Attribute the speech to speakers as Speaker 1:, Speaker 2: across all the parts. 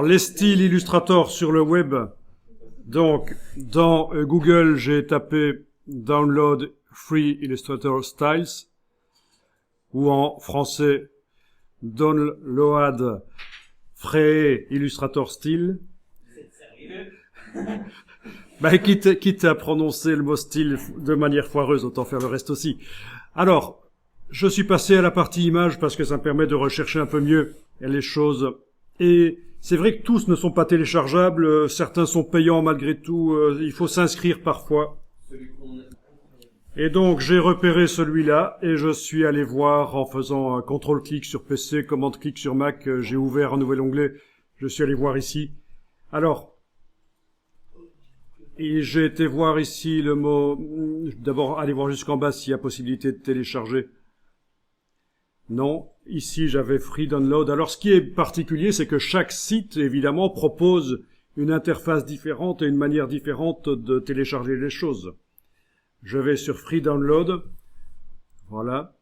Speaker 1: Les styles Illustrator sur le web. Donc, dans Google, j'ai tapé Download Free Illustrator Styles, ou en français, Download Free Illustrator Style. Quitte à prononcer le mot style de manière foireuse, autant faire le reste aussi. Alors, je suis passé à la partie image parce que ça me permet de rechercher un peu mieux les choses. Et c'est vrai que tous ne sont pas téléchargeables, certains sont payants malgré tout, il faut s'inscrire parfois. Et donc j'ai repéré celui-là et je suis allé voir en faisant un contrôle-clic sur PC, commande-clic sur Mac, j'ai ouvert un nouvel onglet, je suis allé voir ici. Alors, et j'ai été voir ici le mot, d'abord aller voir jusqu'en bas s'il y a possibilité de télécharger. Non, ici j'avais Free Download. Alors ce qui est particulier, c'est que chaque site, évidemment, propose une interface différente et une manière différente de télécharger les choses. Je vais sur Free Download. Voilà.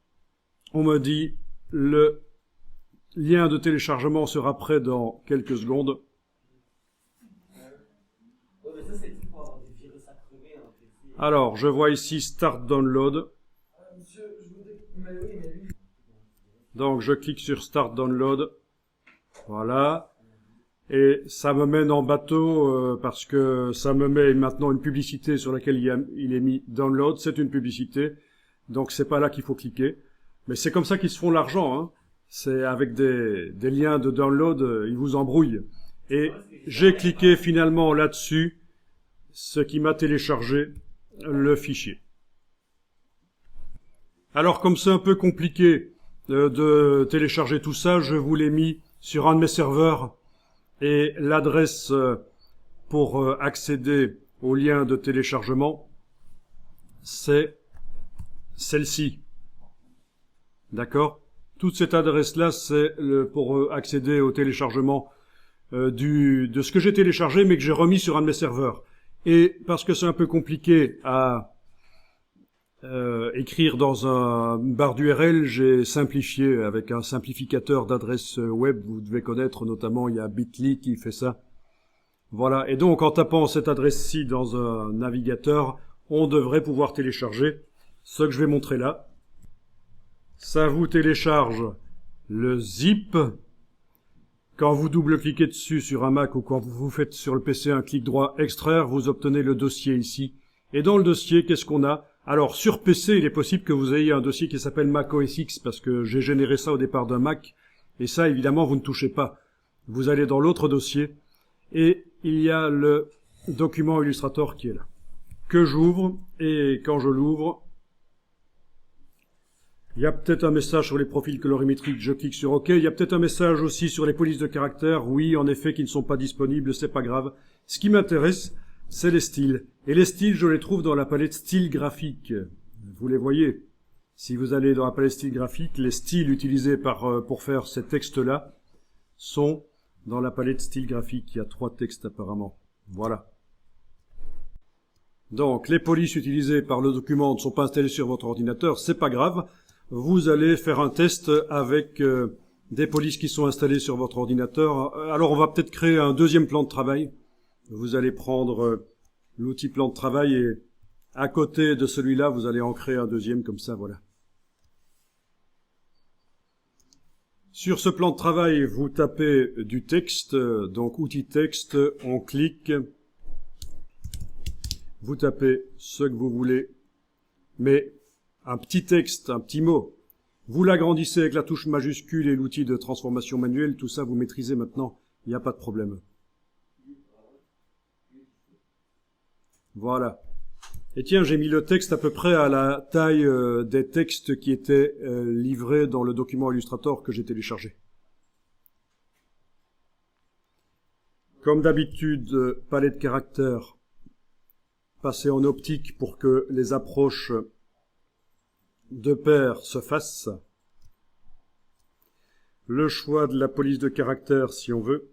Speaker 1: On me dit le lien de téléchargement sera prêt dans quelques secondes. Alors, je vois ici Start Download. Donc, je clique sur Start Download. Voilà. Et ça me mène en bateau parce que ça me met maintenant une publicité sur laquelle il est mis Download. C'est une publicité. Donc, c'est pas là qu'il faut cliquer. Mais c'est comme ça qu'ils se font l'argent, hein. C'est avec des liens de download, ils vous embrouillent. Et j'ai cliqué finalement là-dessus, ce qui m'a téléchargé le fichier. Alors, comme c'est un peu compliqué de télécharger tout ça, je vous l'ai mis sur un de mes serveurs et l'adresse pour accéder au lien de téléchargement, c'est celle-ci. D'accord ? Toute cette adresse-là, c'est pour accéder au téléchargement de ce que j'ai téléchargé, mais que j'ai remis sur un de mes serveurs. Et parce que c'est un peu compliqué à écrire dans une barre d'URL, j'ai simplifié avec un simplificateur d'adresse web. Vous devez connaître, notamment, il y a Bitly qui fait ça. Voilà. Et donc, en tapant cette adresse-ci dans un navigateur, on devrait pouvoir télécharger ce que je vais montrer là. Ça vous télécharge le zip. Quand vous double-cliquez dessus sur un Mac ou quand vous faites sur le PC un clic droit extraire, vous obtenez le dossier ici. Et dans le dossier, qu'est-ce qu'on a ? Alors, sur PC, il est possible que vous ayez un dossier qui s'appelle Mac OS X parce que j'ai généré ça au départ d'un Mac. Et ça, évidemment, vous ne touchez pas. Vous allez dans l'autre dossier et il y a le document Illustrator qui est là, que j'ouvre. Et quand je l'ouvre, il y a peut-être un message sur les profils colorimétriques, je clique sur OK. Il y a peut-être un message aussi sur les polices de caractère, oui, en effet, qui ne sont pas disponibles, c'est pas grave. Ce qui m'intéresse, c'est les styles. Et les styles, je les trouve dans la palette style graphique. Vous les voyez. Si vous allez dans la palette style graphique, les styles utilisés pour faire ces textes-là sont dans la palette style graphique. Il y a 3 textes apparemment. Voilà. Donc, les polices utilisées par le document ne sont pas installées sur votre ordinateur, c'est pas grave. Vous allez faire un test avec des polices qui sont installées sur votre ordinateur. Alors, on va peut-être créer un deuxième plan de travail. Vous allez prendre l'outil plan de travail et à côté de celui-là, vous allez en créer un deuxième comme ça, voilà. Sur ce plan de travail, vous tapez du texte, donc outil texte, on clique, vous tapez ce que vous voulez, mais un petit texte, un petit mot. Vous l'agrandissez avec la touche majuscule et l'outil de transformation manuelle, tout ça vous maîtrisez maintenant, il n'y a pas de problème. Voilà. Et tiens, j'ai mis le texte à peu près à la taille des textes qui étaient livrés dans le document Illustrator que j'ai téléchargé. Comme d'habitude, palette de caractères, passer en optique pour que les approches de pair se fassent. Le choix de la police de caractère si on veut.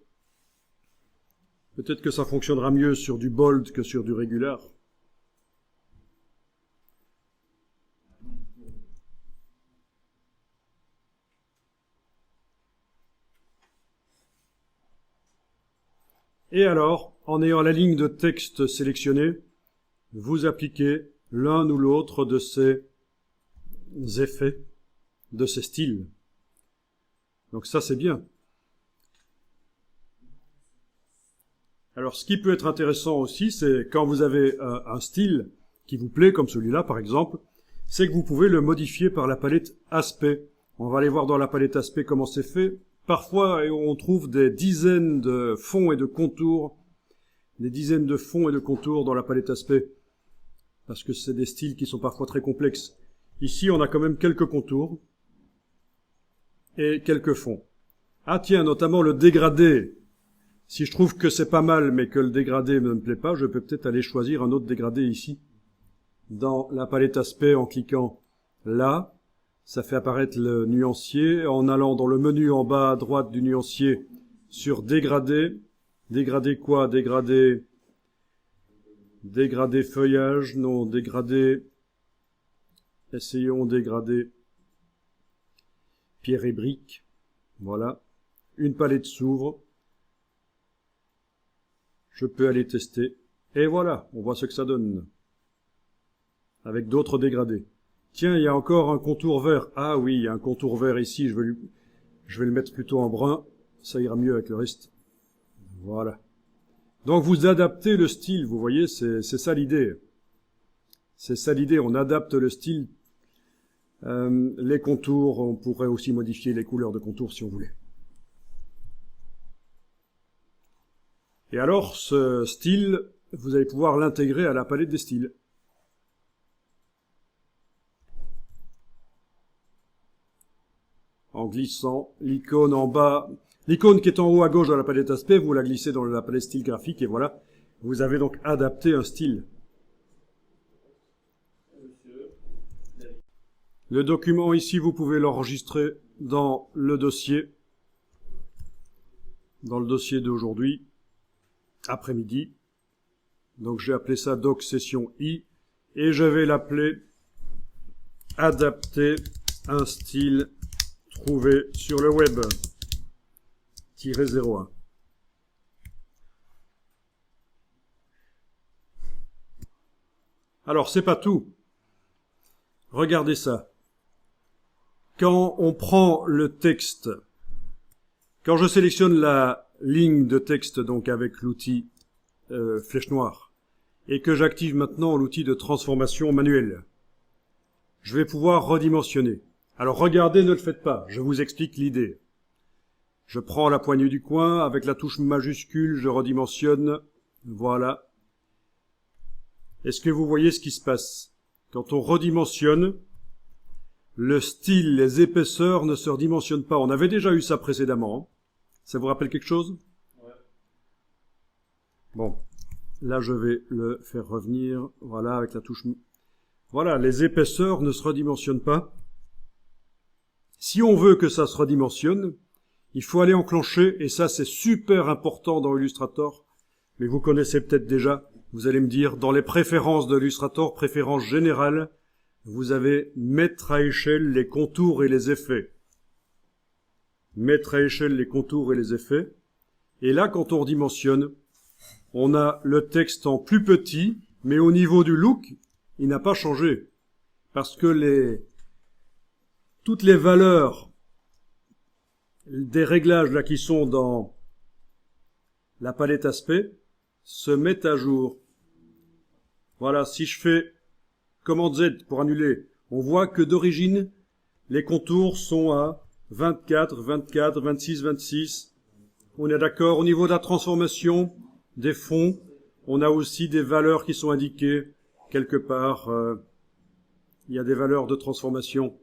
Speaker 1: Peut-être que ça fonctionnera mieux sur du bold que sur du regular. Et alors, en ayant la ligne de texte sélectionnée, vous appliquez l'un ou l'autre de ces effets, de ces styles. Donc ça, c'est bien. Alors, ce qui peut être intéressant aussi, c'est quand vous avez un style qui vous plaît, comme celui-là, par exemple, c'est que vous pouvez le modifier par la palette aspect. On va aller voir dans la palette aspect comment c'est fait. Parfois, on trouve des dizaines de fonds et de contours, dans la palette aspect, parce que c'est des styles qui sont parfois très complexes. Ici, on a quand même quelques contours et quelques fonds. Ah tiens, notamment le dégradé. Si je trouve que c'est pas mal, mais que le dégradé ne me plaît pas, je peux peut-être aller choisir un autre dégradé ici, dans la palette aspect, en cliquant là. Ça fait apparaître le nuancier. En allant dans le menu en bas à droite du nuancier sur dégradé. Dégradé quoi? Dégradé feuillage. Non, dégradé. Essayons dégradé pierre et brique. Voilà. Une palette s'ouvre. Je peux aller tester. Et voilà, on voit ce que ça donne. Avec d'autres dégradés. Tiens, il y a encore un contour vert. Ah oui, il y a un contour vert ici. Je vais le mettre plutôt en brun. Ça ira mieux avec le reste. Voilà. Donc vous adaptez le style, vous voyez, c'est ça l'idée. C'est ça l'idée, on adapte le style. Les contours, on pourrait aussi modifier les couleurs de contours si on voulait. Et alors, ce style, vous allez pouvoir l'intégrer à la palette des styles. En glissant l'icône en bas, l'icône qui est en haut à gauche dans la palette aspect, vous la glissez dans la palette style graphique et voilà, vous avez donc adapté un style. Le document ici, vous pouvez l'enregistrer dans le dossier d'aujourd'hui, après-midi. Donc j'ai appelé ça doc session I et je vais l'appeler adapter un style trouvé sur le web, -01. Alors, c'est pas tout. Regardez ça. Quand on prend le texte, quand je sélectionne la ligne de texte, donc avec l'outil flèche noire, et que j'active maintenant l'outil de transformation manuelle, je vais pouvoir redimensionner. Alors regardez, ne le faites pas, je vous explique l'idée. Je prends la poignée du coin, avec la touche majuscule, je redimensionne, voilà. Est-ce que vous voyez ce qui se passe? Quand on redimensionne, le style, les épaisseurs ne se redimensionnent pas. On avait déjà eu ça précédemment. Ça vous rappelle quelque chose? Ouais. Bon, là je vais le faire revenir, voilà, avec la touche... Voilà, les épaisseurs ne se redimensionnent pas. Si on veut que ça se redimensionne, il faut aller enclencher, et ça c'est super important dans Illustrator, mais vous connaissez peut-être déjà, vous allez me dire, dans les préférences de Illustrator, préférences générales, vous avez mettre à échelle les contours et les effets. Mettre à échelle les contours et les effets. Et là, quand on redimensionne, on a le texte en plus petit, mais au niveau du look, il n'a pas changé. Parce que toutes les valeurs des réglages là qui sont dans la palette aspect se mettent à jour. Voilà, si je fais commande Z pour annuler, on voit que d'origine, les contours sont à 24, 24, 26, 26. On est d'accord. Au niveau de la transformation des fonds, on a aussi des valeurs qui sont indiquées quelque part. Il y a des valeurs de transformation.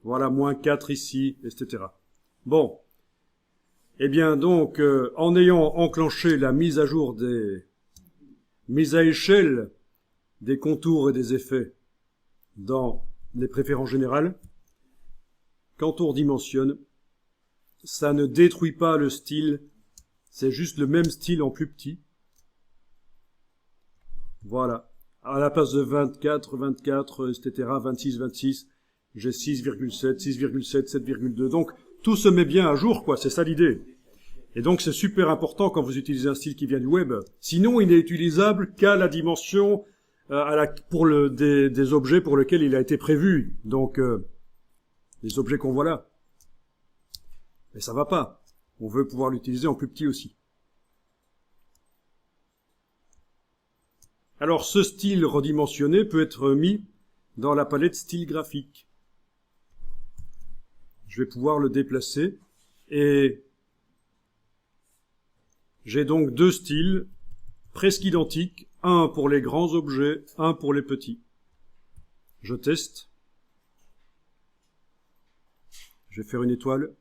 Speaker 1: Voilà, -4 ici, etc. Bon. Eh bien, donc, en ayant enclenché la mise à jour mise à échelle des contours et des effets dans les préférences générales, quand on redimensionne, ça ne détruit pas le style, c'est juste le même style en plus petit. Voilà. À la place de 24, 24, etc., 26, 26, j'ai 6,7, 6,7, 7,2. Donc, tout se met bien à jour, quoi. C'est ça l'idée. Et donc c'est super important quand vous utilisez un style qui vient du web. Sinon, il n'est utilisable qu'à la dimension des objets pour lesquels il a été prévu. Donc les objets qu'on voit là. Mais ça va pas. On veut pouvoir l'utiliser en plus petit aussi. Alors ce style redimensionné peut être mis dans la palette style graphique. Je vais pouvoir le déplacer et j'ai donc deux styles presque identiques, un pour les grands objets, un pour les petits. Je teste. Je vais faire une étoile.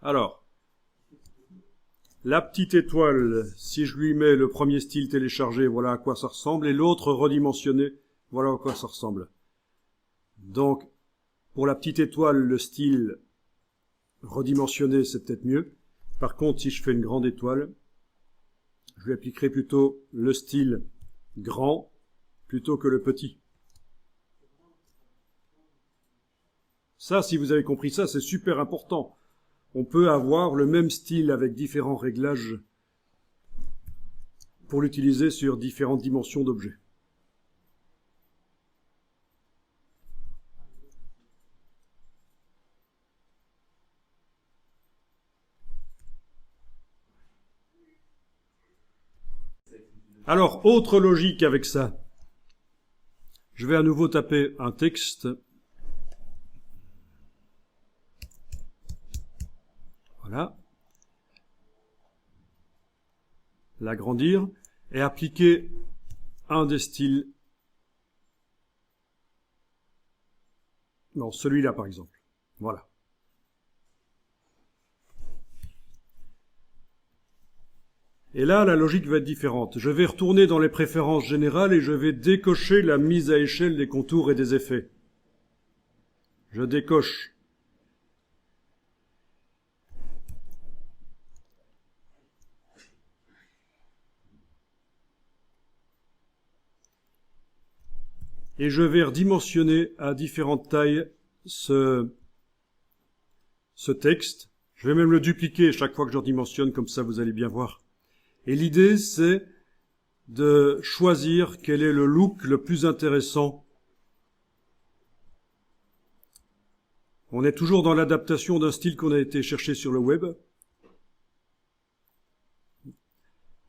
Speaker 1: Alors, la petite étoile, si je lui mets le premier style téléchargé, voilà à quoi ça ressemble, et l'autre redimensionné, voilà à quoi ça ressemble. Donc, pour la petite étoile, le style redimensionné, c'est peut-être mieux. Par contre, si je fais une grande étoile, je lui appliquerai plutôt le style grand plutôt que le petit. Ça, si vous avez compris ça, c'est super important. On peut avoir le même style avec différents réglages pour l'utiliser sur différentes dimensions d'objets. Alors, autre logique avec ça. Je vais à nouveau taper un texte. Voilà. L'agrandir et appliquer un des styles. Non, celui-là par exemple. Voilà. Et là, la logique va être différente. Je vais retourner dans les préférences générales et je vais décocher la mise à échelle des contours et des effets. Je décoche. Et je vais redimensionner à différentes tailles ce texte. Je vais même le dupliquer chaque fois que je redimensionne, comme ça vous allez bien voir. Et l'idée, c'est de choisir quel est le look le plus intéressant. On est toujours dans l'adaptation d'un style qu'on a été chercher sur le web.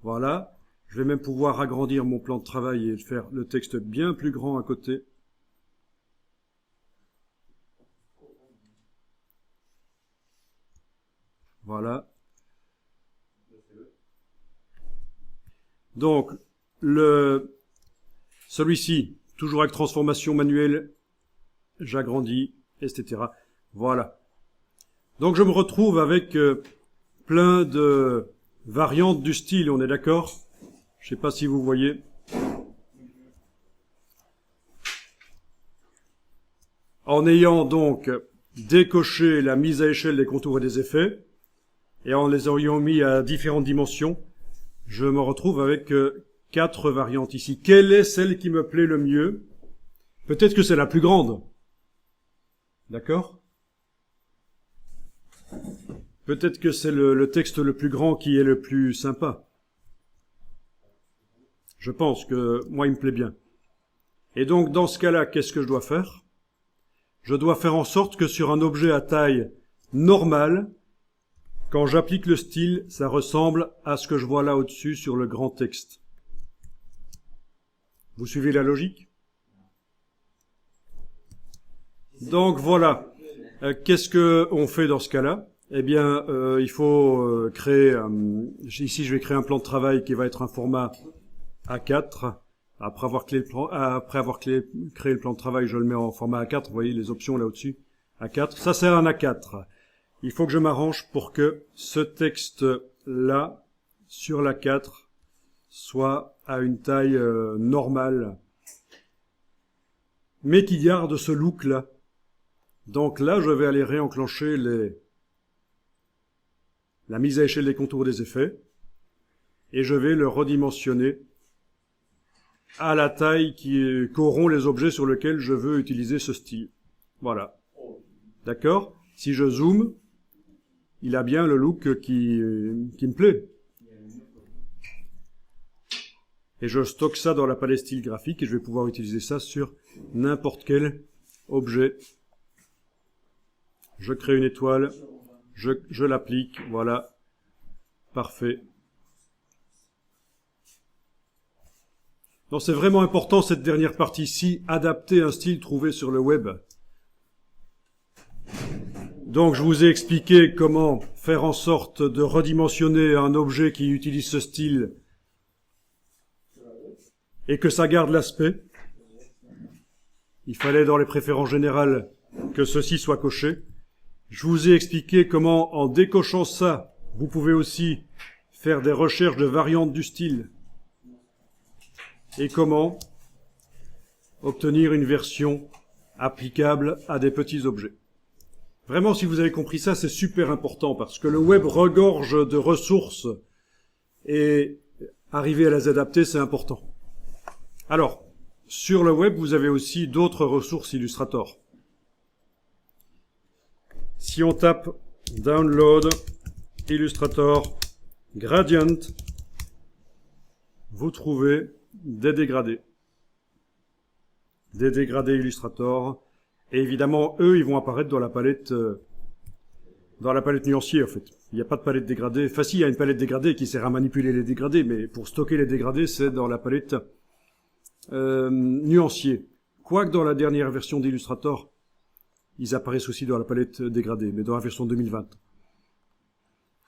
Speaker 1: Voilà. Je vais même pouvoir agrandir mon plan de travail et faire le texte bien plus grand à côté. Voilà. Donc, celui-ci, toujours avec transformation manuelle, j'agrandis, etc. Voilà. Donc je me retrouve avec plein de variantes du style, on est d'accord? Je sais pas si vous voyez. En ayant donc décoché la mise à échelle des contours et des effets, et en les ayant mis à différentes dimensions, je me retrouve avec 4 variantes ici. Quelle est celle qui me plaît le mieux? Peut-être que c'est la plus grande. D'accord? Peut-être que c'est le texte le plus grand qui est le plus sympa. Je pense que moi, il me plaît bien. Et donc, dans ce cas-là, qu'est-ce que je dois faire? Je dois faire en sorte que sur un objet à taille normale, quand j'applique le style, ça ressemble à ce que je vois là au-dessus sur le grand texte. Vous suivez la logique? Donc voilà. Qu'est-ce qu'on fait dans ce cas-là? Eh bien, il faut créer... ici, je vais créer un plan de travail qui va être un format A4. Après avoir créé le plan de travail, je le mets en format A4. Vous voyez les options là au-dessus. A4. Ça, c'est un A4. Il faut que je m'arrange pour que ce texte-là, sur l'A4, soit à une taille normale, mais qui garde ce look-là. Donc là, je vais aller réenclencher la mise à échelle des contours des effets, et je vais le redimensionner à la taille qu'auront les objets sur lesquels je veux utiliser ce style. Voilà. D'accord ? Si je zoome, il a bien le look qui me plaît. Et je stocke ça dans la palette style graphique et je vais pouvoir utiliser ça sur n'importe quel objet. Je crée une étoile, je l'applique, voilà, parfait. Donc c'est vraiment important cette dernière partie-ci, adapter un style trouvé sur le web. Donc je vous ai expliqué comment faire en sorte de redimensionner un objet qui utilise ce style et que ça garde l'aspect. Il fallait dans les préférences générales que ceci soit coché. Je vous ai expliqué comment en décochant ça, vous pouvez aussi faire des recherches de variantes du style et comment obtenir une version applicable à des petits objets. Vraiment, si vous avez compris ça, c'est super important parce que le web regorge de ressources et arriver à les adapter, c'est important. Alors, sur le web, vous avez aussi d'autres ressources Illustrator. Si on tape Download Illustrator Gradient, vous trouvez des dégradés. Des dégradés Illustrator. Et évidemment, eux, ils vont apparaître dans la palette nuancier, en fait. Il n'y a pas de palette dégradée. Enfin, si, il y a une palette dégradée qui sert à manipuler les dégradés, mais pour stocker les dégradés, c'est dans la palette nuancier. Quoique dans la dernière version d'Illustrator, ils apparaissent aussi dans la palette dégradée, mais dans la version 2020.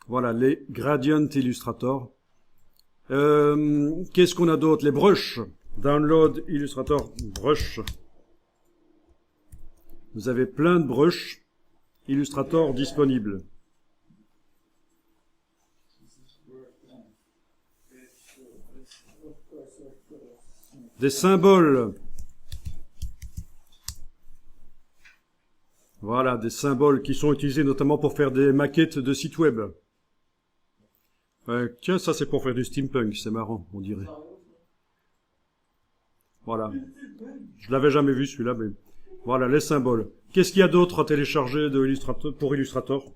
Speaker 1: Voilà, les Gradient Illustrator. Qu'est-ce qu'on a d'autre? Les brushes. Download Illustrator Brush. Vous avez plein de brushes Illustrator disponibles. Des symboles. Voilà, des symboles qui sont utilisés notamment pour faire des maquettes de sites web. Tiens, ça c'est pour faire du steampunk, c'est marrant, on dirait. Voilà. Je l'avais jamais vu celui-là, mais voilà, les symboles. Qu'est-ce qu'il y a d'autre à télécharger pour Illustrator?